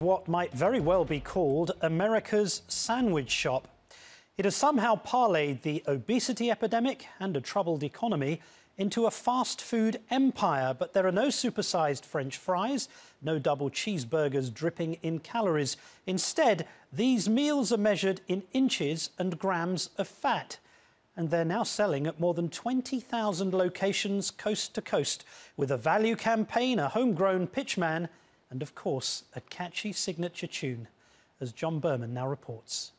What might very well be called America's sandwich shop. It has somehow parlayed the obesity epidemic and a troubled economy into a fast food empire, but there are no supersized French fries, no double cheeseburgers dripping in calories. Instead, these meals are measured in inches and grams of fat. And they're now selling at more than 20,000 locations coast to coast, with a value campaign, a homegrown pitchman, and of course, a catchy signature tune, as John Berman now reports.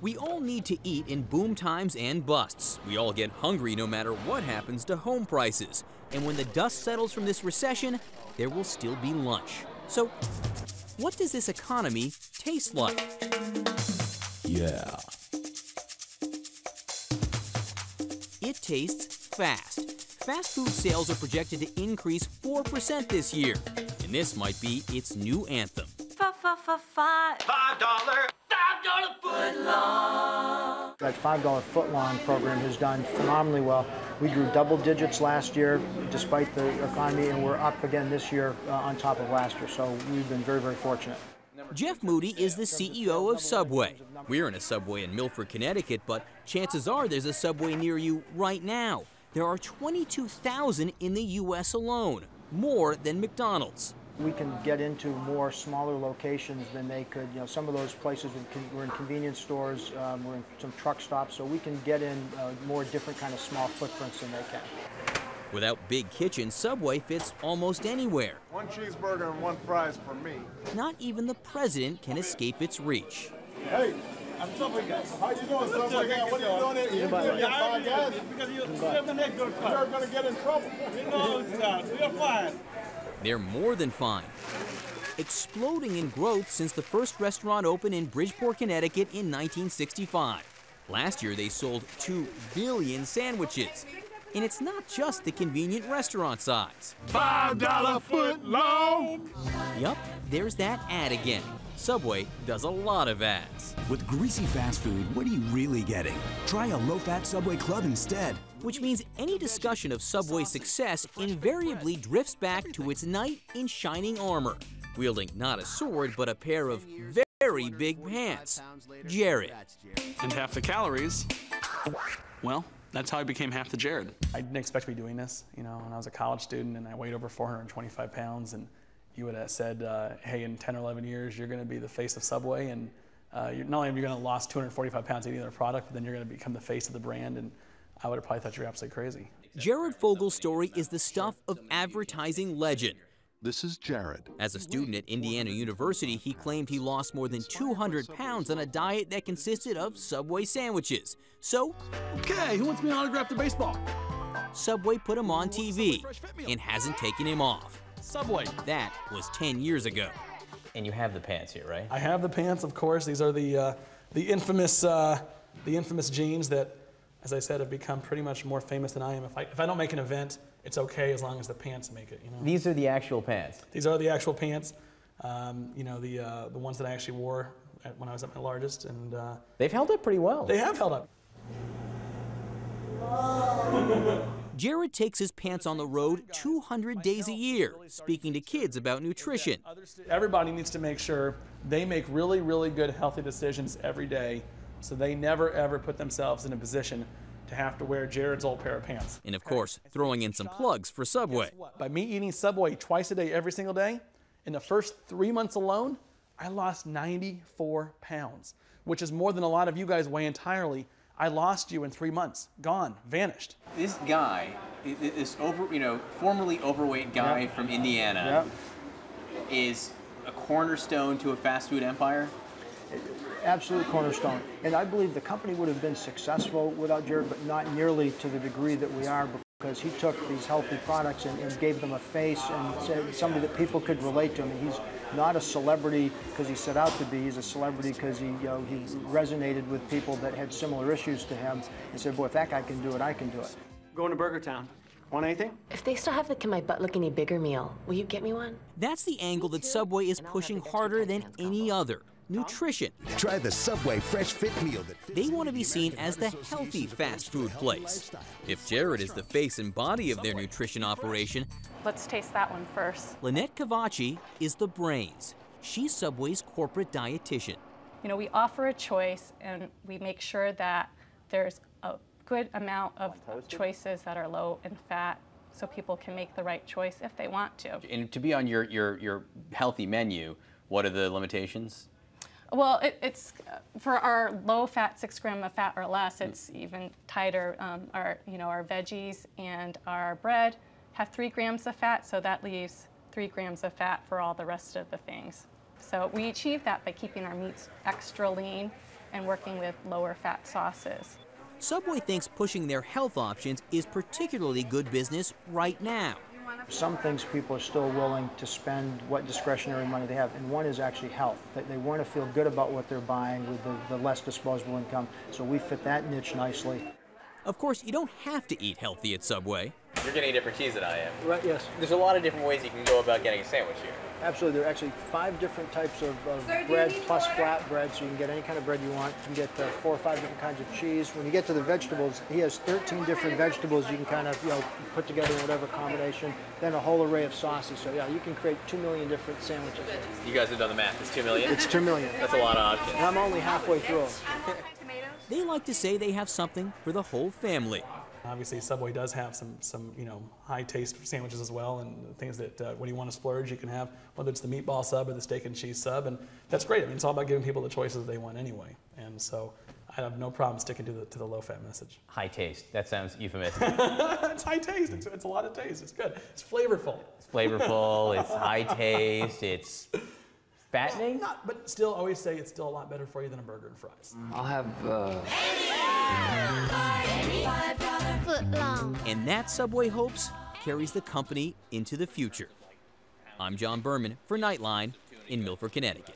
We all need to eat in boom times and busts. We all get hungry no matter what happens to home prices. And when the dust settles from this recession, there will still be lunch. So, what does this economy taste like? Yeah. It tastes fast. Fast food sales are projected to increase 4% this year. And this might be its new anthem. $5 footlong. That $5 footlong program has done phenomenally well. We grew double digits last year despite the economy, and we're up again this year on top of last year. So we've been very, very fortunate. Jeff Moody is the CEO of Subway. We're in a Subway in Milford, Connecticut, but chances are there's a Subway near you right now. There are 22,000 in the U.S. alone, more than McDonald's. We can get into more smaller locations than they could. You know, some of those places were in convenience stores, we're in some truck stops, so we can get in more different kind of small footprints than they can. Without big kitchens, Subway fits almost anywhere. One cheeseburger and one fries for me. Not even the president can escape its reach. Hey, I'm Subway guy. How you doing, Subway guy? What are you doing here? You're five guys? Because you're going to get in trouble. We're fine. They're more than fine. Exploding in growth since the first restaurant opened in Bridgeport, Connecticut in 1965. Last year, they sold 2 billion sandwiches. And it's not just the convenient restaurant size. $5 foot long. Yup, there's that ad again. Subway does a lot of ads. With greasy fast food, what are you really getting? Try a low-fat Subway Club instead. Which means any discussion of Subway's success invariably drifts back to its knight in shining armor, wielding not a sword, but a pair of very big pants. Jared. And half the calories, well, that's how I became half the Jared. I didn't expect to be doing this, you know, when I was a college student and I weighed over 425 pounds, and you would have said, hey, in 10 or 11 years, you're going to be the face of Subway, and not only are you going to lose 245 pounds eating their product, but then you're going to become the face of the brand, and I would have probably thought you were absolutely crazy. Jared Fogel's story is the stuff of advertising legend. This is Jared. As a student at Indiana University, he claimed he lost more than 200 pounds on a diet that consisted of Subway sandwiches. So, Okay, who wants me to autograph the baseball? Subway put him on TV and hasn't taken him off. Subway. That was 10 years ago. And you have the pants here, right? I have the pants, of course. These are the infamous jeans that, as I said, have become pretty much more famous than I am. If I don't make an event, it's okay as long as the pants make it. You know. These are the actual pants. These are the actual pants. You know, the ones that I actually wore when I was at my largest, and they've held up pretty well. They have held up. Jared takes his pants on the road 200 days a year, speaking to kids about nutrition. Everybody needs to make sure they make really, really good, healthy decisions every day, so they never, ever put themselves in a position to have to wear Jared's old pair of pants. And of course, throwing in some plugs for Subway. By me eating Subway twice a day, every single day, in the first 3 months alone, I lost 94 pounds, which is more than a lot of you guys weigh entirely. I lost you in 3 months. Gone, vanished. This guy, this formerly overweight guy from Indiana, is a cornerstone to a fast food empire? Absolute cornerstone. And I believe the company would have been successful without Jared, but not nearly to the degree that we are, because he took these healthy products and gave them a face and said somebody that people could relate to him. And he's not a celebrity because he set out to be. He's a celebrity because he resonated with people that had similar issues to him and said, boy, if that guy can do it, I can do it. Going to Burger Town. Want anything? If they still have the Can My Butt Look Any Bigger meal, will you get me one? That's the angle that Subway is pushing harder than any other. nutrition. Try the Subway Fresh Fit Meal. They want to be seen as the healthy fast food place. If Jared is the face and body of their nutrition operation, let's taste that one first. Lynette Cavacci is the brains. She's Subway's corporate dietitian. You know, we offer a choice and we make sure that there's a good amount of choices that are low in fat so people can make the right choice if they want to. And to be on your healthy menu, what are the limitations? Well, it's for our low fat, 6 grams of fat or less, it's even tighter. Our veggies and our bread have 3 grams of fat, so that leaves 3 grams of fat for all the rest of the things. So we achieve that by keeping our meats extra lean and working with lower fat sauces. Subway thinks pushing their health options is particularly good business right now. Some things people are still willing to spend what discretionary money they have, and one is actually health. They want to feel good about what they're buying with the less disposable income, so we fit that niche nicely. Of course, you don't have to eat healthy at Subway. You're getting a different cheese than I am. Right, yes. There's a lot of different ways you can go about getting a sandwich here. Absolutely. There are actually 5 different types of bread plus flatbread, so you can get any kind of bread you want. You can get 4 or 5 different kinds of cheese. When you get to the vegetables, he has 13 different vegetables you can kind of put together in whatever combination. Then a whole array of sauces. So yeah, you can create 2 million different sandwiches. You guys have done the math. It's 2 million? It's 2 million. That's a lot of options. And I'm only halfway through. They like to say they have something for the whole family. Obviously, Subway does have some high taste sandwiches as well, and things that when you want to splurge, you can have, whether it's the meatball sub or the steak and cheese sub, and that's great. I mean, it's all about giving people the choices they want anyway, and so I have no problem sticking to the low fat message. High taste. That sounds euphemistic. It's high taste. It's a lot of taste. It's good. It's flavorful. It's flavorful. It's high taste. It's fattening. But still, always say it's still a lot better for you than a burger and fries. I'll have And that, Subway hopes, carries the company into the future. I'm John Berman for Nightline in Milford, Connecticut.